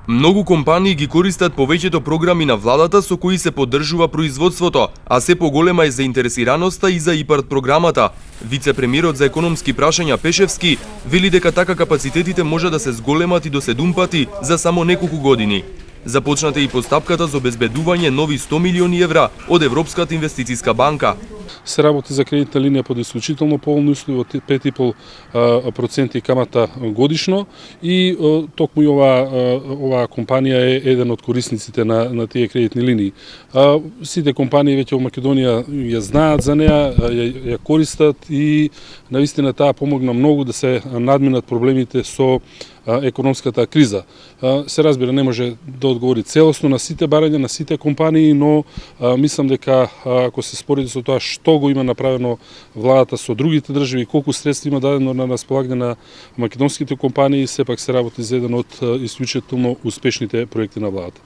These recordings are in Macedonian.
Многу компании ги користат повеќето програми на владата со кои се поддржува производството, а се поголема е заинтересираноста и за ИПАРД програмата. Вице-премиерот за економски прашања Пешевски вели дека така капацитетите може да се зголемат и до 7 пати за само неколку години. Започната и постапката за обезбедување нови 100 милиони евра од Европската инвестициска банка. Се работи за кредитна линија под исклучително поволни услови од 5,5% камата годишно и токму и оваа компанија е еден од корисниците на тие кредитни линии. Сите компании веќе во Македонија ја знаат за неа, ја користат и навистина таа помогна многу да се надминат проблемите со економската криза. Се разбира, не може да одговори целосно на сите барања, на сите компании, но мислам дека ако се спореди со тоа што го има направено владата со другите држави, колку средства има дадено на располагање на македонските компании, сепак се работи за еден од исклучително успешните проекти на владата.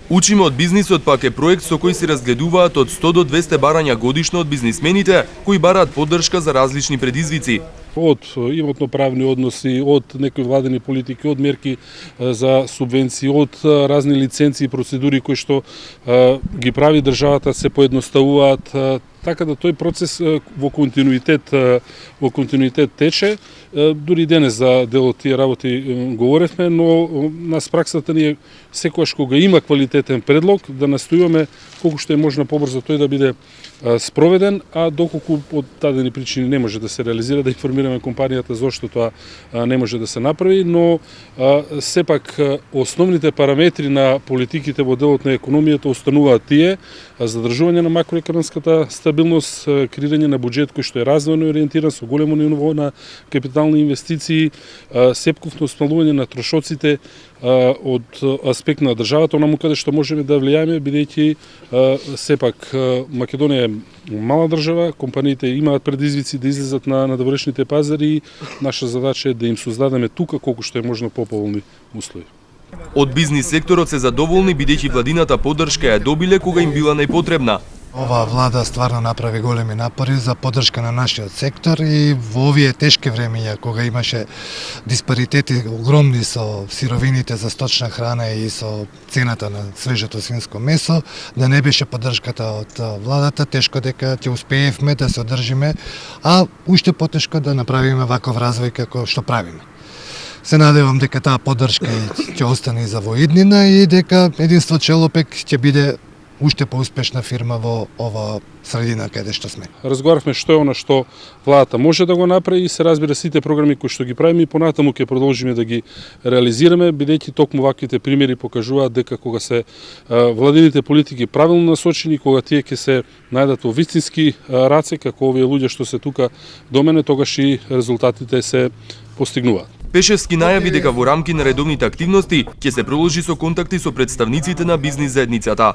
Учиме од бизнисот пак е проект со кој се разгледуваат од 100 до 200 барања годишно од бизнисмените кои бараат поддршка за различни предизвици. Од имотно-правни односи, од некои владени политики, од мерки за субвенции, од разни лиценци и процедури кои што ги прави државата се поедноставуваат, така да тој процес во континуитет тече. Дури денес за дел од тие работи говоревме, но нас праксата ни е секогаш кога има квалитетен предлог да настојуваме колку што е можно побрзо тој да биде спроведен, а доколку од дадени причини не може да се реализира, да информираме компанијата зошто тоа не може да се направи, но сепак основните параметри на политиките во делот на економијата остануваат тие: задржување на макроекономската стабилност, креирање на буџет кој што е развојно ориентиран со големо ниво на капитални инвестиции, сепковно смалување на трошоците од аспект на државата, онаму каде што можеме да влијаеме, бидејќи сепак Македонија е мала држава, компаниите имаат предизвици да излезат на надворешните пазари и наша задача е да им создадеме тука колку што е можно поповолни услови. Од бизнис секторот се задоволни бидејќи владината поддршка ја добиле кога им била најпотребна. Оваа влада стварно направи големи напори за поддршка на нашиот сектор и во овие тешки времења кога имаше диспаритети огромни со сировините за сточна храна и со цената на свежето свинско месо, да не беше поддршката од владата, тешко дека ќе успеевме да се одржиме, а уште потешко да направиме ваков развој како што правиме. Се надевам дека таа поддршка ќе остане за воиднина и дека Единство Челопек ќе биде уште поуспешна фирма во ова средина каде што сме. Разговаравме што е она што владата може да го направи и се разбира сите програми кои што ги правиме и понатаму ќе продолжиме да ги реализираме, бидејќи токму ваквите примери покажуваат дека кога се владините политики правилно насочени, кога тие ќе се најдат во вистински раце како овие луѓе што се тука до мене, тогаш и резултатите се постигнуваат. Пешевски најави дека во рамки на редовните активности ќе се продолжи со контакти со представниците на бизнис заедницата.